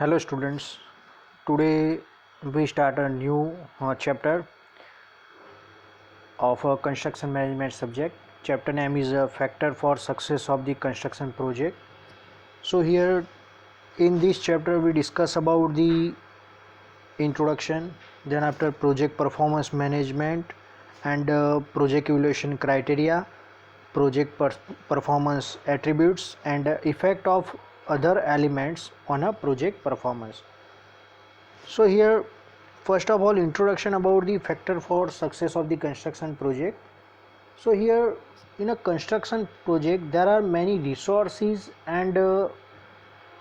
Hello students, today we start a new chapter of a construction management subject. Chapter name is a factor for success of the construction project. So here in this chapter we discuss about the introduction, then after project performance management and project evaluation criteria, project performance attributes and effect of other elements on a project performance. So here first of all introduction about the factor for success of the construction project. So here in a construction project there are many resources and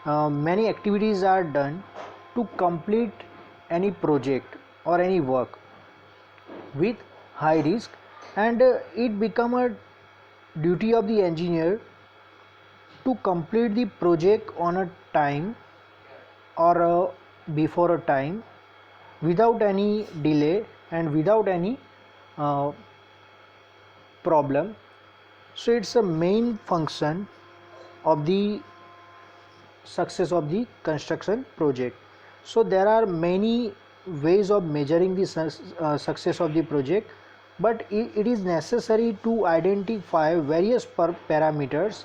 many activities are done to complete any project or any work with high risk, and it become a duty of the engineer to complete the project on a time or before a time without any delay and without any uh, problem. So it's a main function of the success of the construction project. So there are many ways of measuring the success of the project, but it is necessary to identify various parameters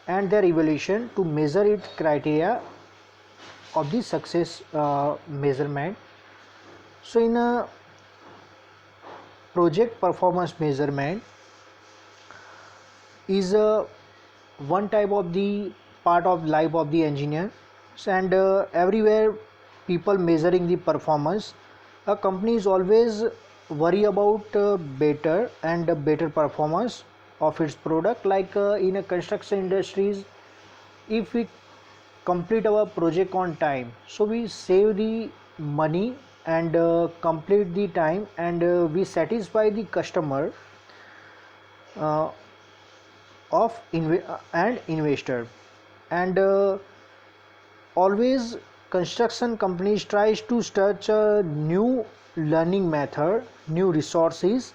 and their evaluation to measure its criteria of the success measurement. So in a project performance measurement is one type of the part of life of the engineer, and everywhere people measuring the performance, a company is always worry about better and better performance of its product. Like in a construction industries, if we complete our project on time, so we save the money and complete the time, and we satisfy the customer uh, and investor. And always construction companies tries to search a new learning method, new resources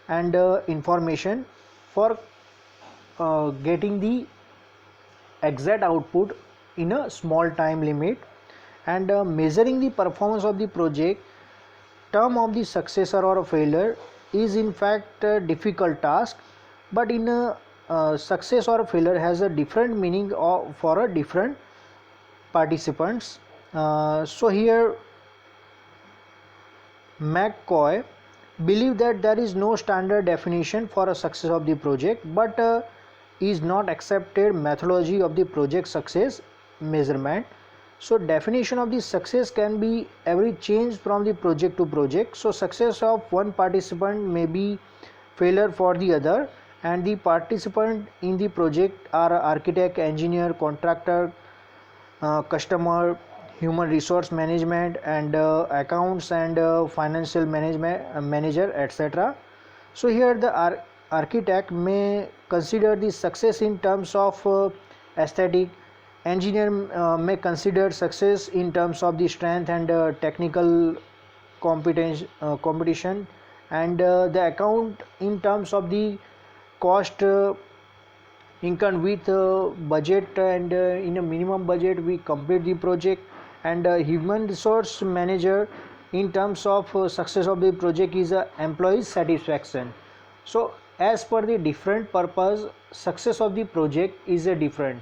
and information for getting the exact output in a small time limit. And measuring the performance of the project term of the successor or a failure is in fact a difficult task, but in a success or failure has a different meaning for a different participants. So here McCoy believe that there is no standard definition for a success of the project, but is not accepted methodology of the project success measurement. So definition of the success can be every change from the project to project. So success of one participant may be failure for the other, and the participant in the project are architect, engineer, contractor, customer, human resource management and accounts and financial management manager, etc. So here the architect may consider the success in terms of aesthetic, engineer may consider success in terms of the strength and technical competence competition, and the account in terms of the cost income with budget, and in a minimum budget we complete the project. And human resource manager in terms of success of the project is employee satisfaction. So as per the different purpose, success of the project is a different.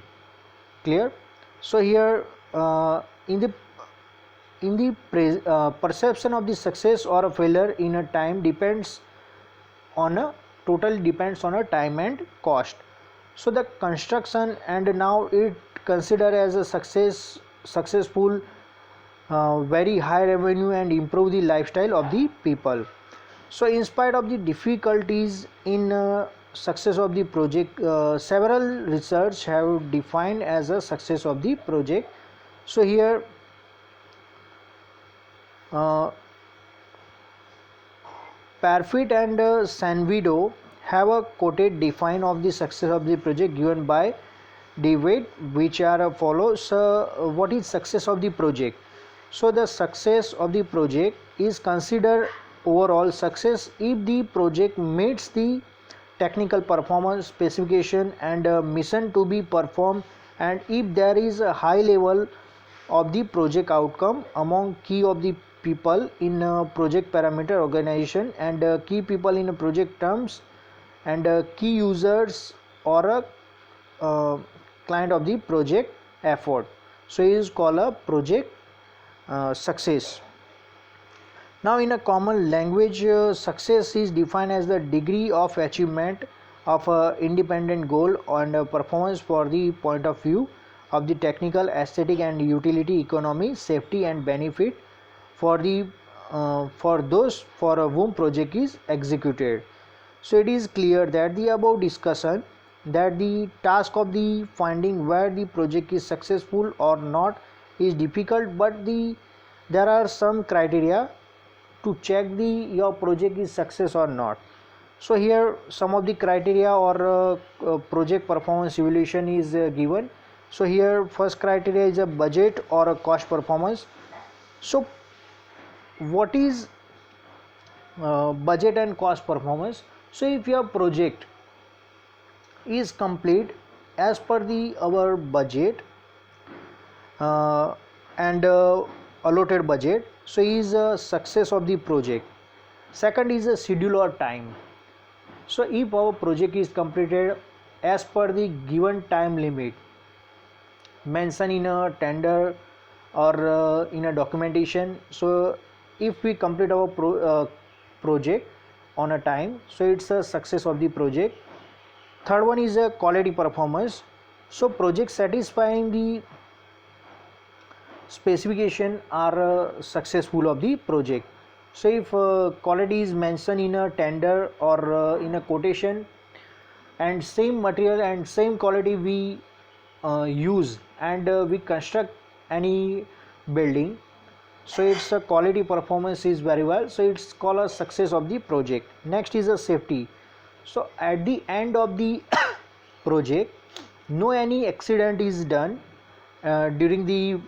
Clear? So here in the perception of the success or a failure in a time depends on a total depends on a time and cost. So the construction, and now it considered as a successful very high revenue and improve the lifestyle of the people. So in spite of the difficulties in success of the project, several research have defined as a success of the project. So here Parfit and Sanvido have a quoted define of the success of the project given by David, which are follows. What is success of the project? So the success of the project is considered overall success if the project meets the technical performance specification and mission to be performed, and if there is a high level of the project outcome among key of the people in a project parameter organization, and key people in a project terms, and key users or a client of the project effort. So it is called a project success. Now in a common language, success is defined as the degree of achievement of a independent goal and performance for the point of view of the technical, aesthetic and utility, economy, safety and benefit for the for those for whom project is executed. So it is clear that the above discussion that the task of the finding where the project is successful or not is difficult, but there are some criteria to check your project is success or not. So here some of the criteria or project performance evaluation is given. So here first criteria is a budget or a cost performance. So what is budget and cost performance? So if your project is complete as per the our budget and allotted budget, so is a success of the project. Second is a schedule or time. So if our project is completed as per the given time limit mentioned in a tender or in a documentation, so if we complete our project on a time, so it's a success of the project. Third one is a quality performance. So project satisfying the specification are successful of the project. So if quality is mentioned in a tender or in a quotation, and same material and same quality we use and we construct any building, so its quality performance is very well, so it's called a success of the project. Next is a safety. So at the end of the project, no any accident is done during the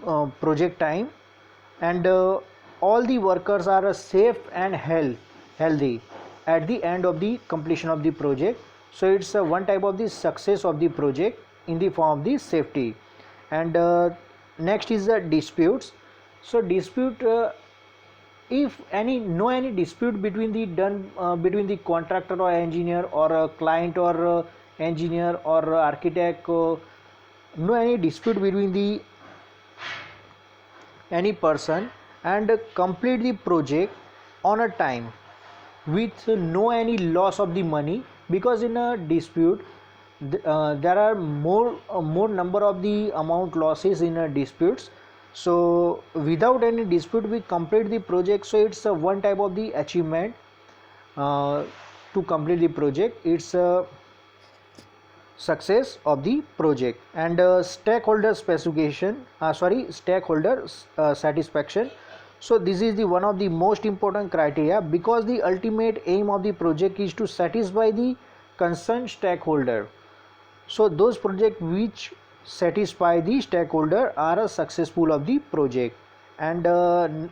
project time, and all the workers are safe and healthy at the end of the completion of the project. So it's one type of the success of the project in the form of the safety. And next is the disputes. So dispute, if any dispute between the contractor or engineer or a client or engineer or architect, no any dispute between the any person, and complete the project on a time with no any loss of the money, because in a dispute there are more number of the amount losses in a disputes. So without any dispute we complete the project, so it's one type of the achievement to complete the project. It's a success of the project. And stakeholder satisfaction. So this is the one of the most important criteria, because the ultimate aim of the project is to satisfy the concerned stakeholder. So those projects which satisfy the stakeholder are successful of the project. And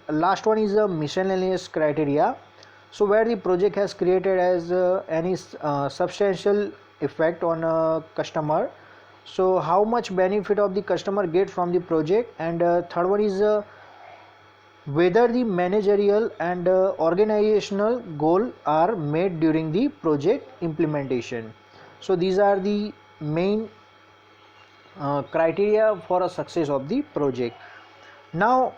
last one is a miscellaneous criteria. So where the project has created as any substantial effect on a customer, so how much benefit of the customer get from the project. And third one is whether the managerial and organizational goal are made during the project implementation. So these are the main criteria for a success of the project. Now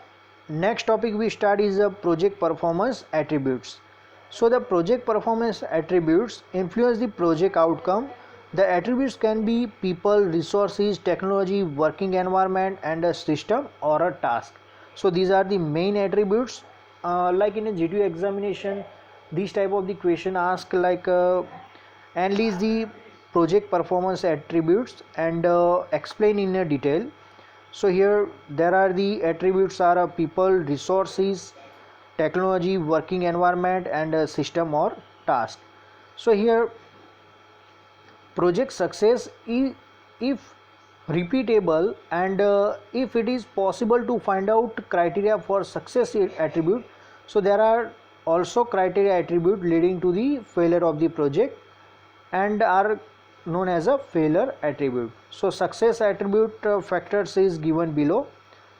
next topic we start is project performance attributes. So the project performance attributes influence the project outcome. The attributes can be people, resources, technology, working environment, and a system or a task. So these are the main attributes. Like in a GTO examination, these type of the question ask like analyze the project performance attributes and explain in a detail. So here there are the attributes are people, resources, technology, working environment, and a system or task. So here project success is if repeatable, and if it is possible to find out criteria for success attribute. So there are also criteria attribute leading to the failure of the project and are known as a failure attribute. So success attribute factors is given below.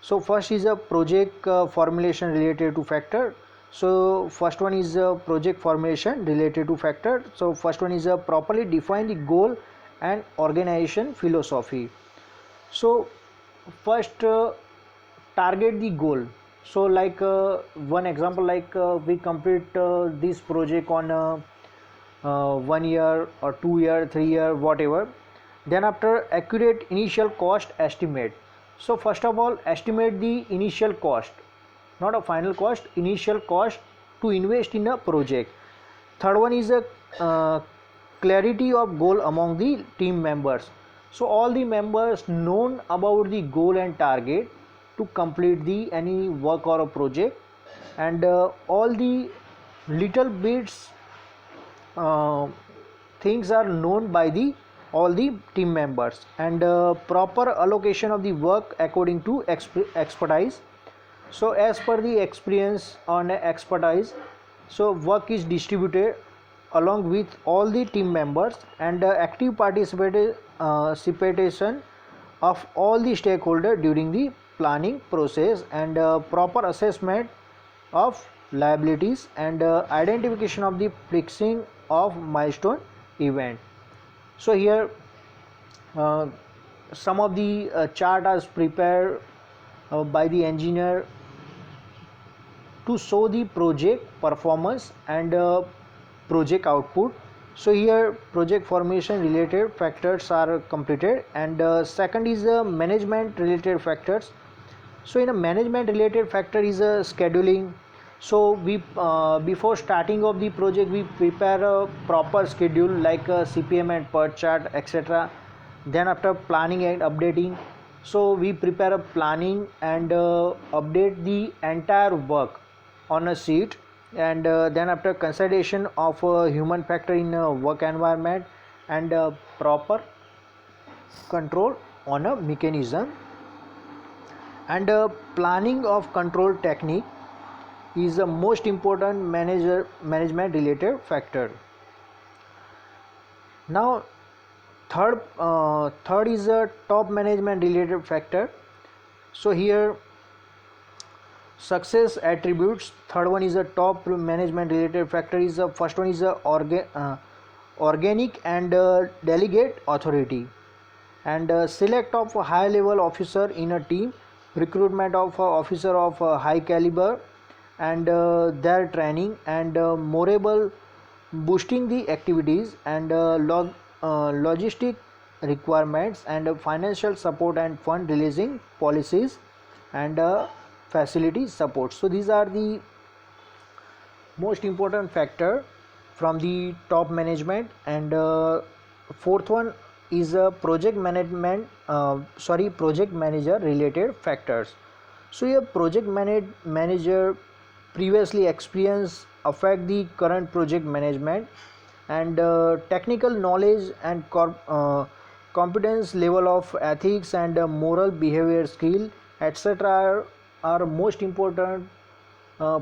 So first is a project formulation related to factor. So first one is project formulation related to factor. So first one is properly define the goal and organization philosophy. So first target the goal. So like one example, like we complete this project on 1 year or 2 year, 3 year, whatever. Then after accurate initial cost estimate. So first of all estimate the initial cost, not a final cost, initial cost to invest in a project. Third one is a clarity of goal among the team members. So all the members known about the goal and target to complete the any work or a project, and all the little bits uh, things are known by the all the team members, and proper allocation of the work according to expertise. So as per the experience on expertise, so work is distributed along with all the team members, and active participation of all the stakeholders during the planning process, and proper assessment of liabilities, and identification of the fixing of milestone event. So here uh, some of the chart are prepared by the engineer to show the project performance and project output. So here project formation related factors are completed, and second is management related factors. So in a management related factor is a scheduling. So we before starting of the project we prepare a proper schedule like a CPM and PERT chart, etc. Then after planning and updating, so we prepare a planning and update the entire work on a sheet, and then after consideration of human factor in a work environment, and proper control on a mechanism, and planning of control technique is the most important management related factor. Now third is a top management related factor. So here success attributes, third one is a top management related factor is the first one is a organic and delegate authority, and select of a high level officer in a team, recruitment of a officer of high caliber, and their training, and moreover boosting the activities, and logistic requirements, and financial support and fund releasing policies, and facility support. So these are the most important factor from the top management, and fourth one is a project management project manager related factors. So your project manager previously experience affect the current project management, and technical knowledge and competence level of ethics, and moral behavior skill, etc. are most important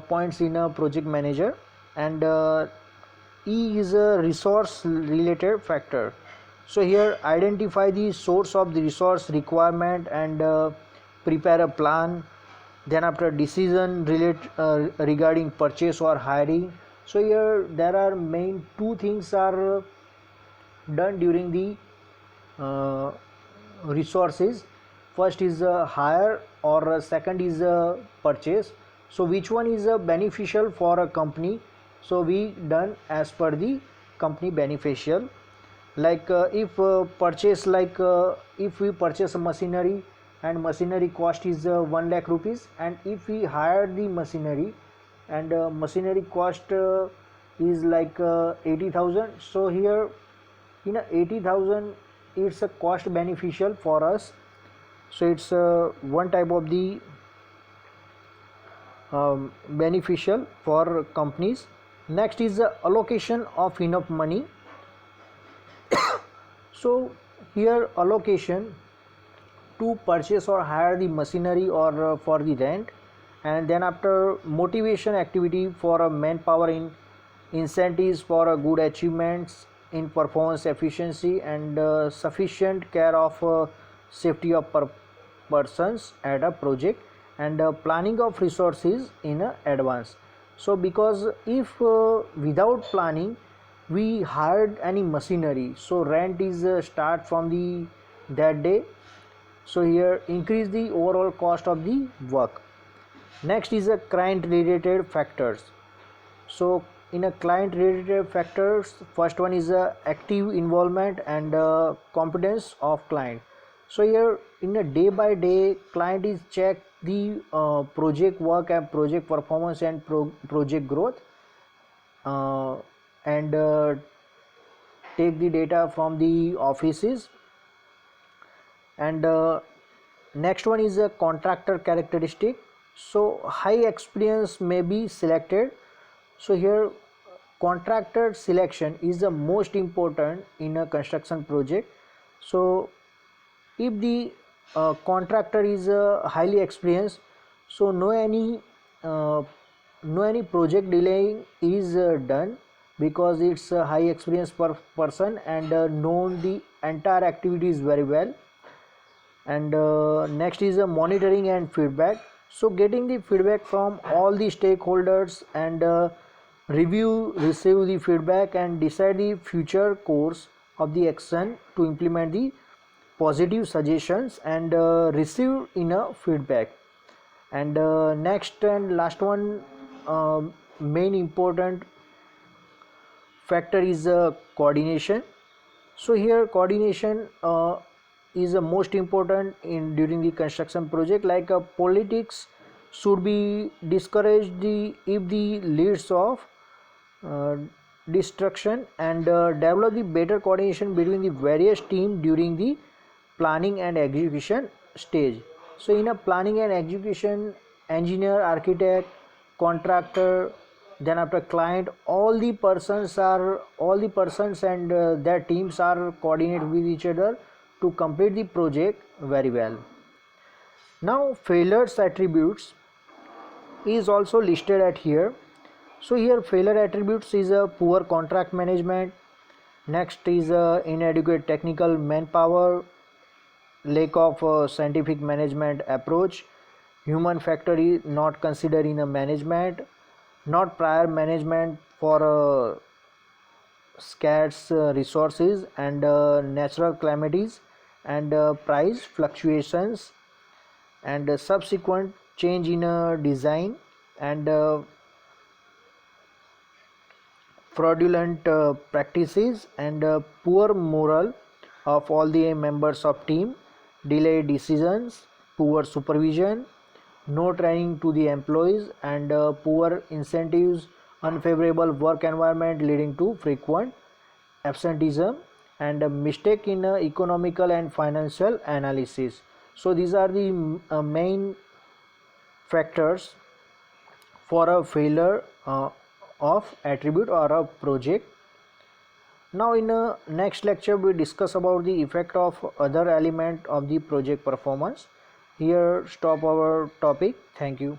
points in a project manager. And E is a resource related factor. So here identify the source of the resource requirement, and prepare a plan. Then after decision regarding purchase or hiring. So here there are main two things are done during the resources. First is hire, or second is purchase. So which one is beneficial for a company? So we done as per the company beneficial. Like if purchase, like if we purchase a machinery and machinery cost is 1 lakh rupees, and if we hire the machinery and machinery cost is like 80,000. So here in 80,000 it's a cost beneficial for us. So it's one type of the beneficial for companies. Next is the allocation of enough money. So here allocation to purchase or hire the machinery, or for the rent, and then after motivation activity for a manpower in incentives for a good achievements in performance efficiency, and sufficient care of safety of persons at a project, and planning of resources in advance. So because if without planning we hired any machinery, so rent is start from the that day. So here increase the overall cost of the work. Next is a client related factors. So in a client related factors, first one is active involvement and competence of client. So here in a day by day, client is check the project work and project performance and project growth, uh, and take the data from the offices. And next one is a contractor characteristic. So high experience may be selected. So here contractor selection is the most important in a construction project. So if the contractor is highly experienced, so uh, no any project delaying is done, because it's a high experienced person and known the entire activities very well. And next is monitoring and feedback. So getting the feedback from all the stakeholders, and receive the feedback and decide the future course of the action to implement the positive suggestions, and receive enough feedback. And next and last one, main important factor is coordination. So here coordination is the most important in during the construction project. Like politics should be discouraged the if the leads of uh, destruction, and develop the better coordination between the various team during the planning and execution stage. So in a planning and execution, engineer, architect, contractor, then after client, all the persons and their teams are coordinated with each other to complete the project very well. Now failures attributes is also listed at here. So here failure attributes is a poor contract management. Next is inadequate technical manpower, lack of scientific management approach, human factor is not considered in a management, not prior management for scarce resources, and natural calamities, and price fluctuations, and subsequent change in design, and fraudulent practices, and poor moral of all the members of team, delayed decisions, poor supervision, no training to the employees, and poor incentives, unfavorable work environment leading to frequent absenteeism, and a mistake in economical and financial analysis. So these are the main factors for a failure of attribute or a project. Now in a next lecture we discuss about the effect of other element of the project performance. Here stop our topic. Thank you.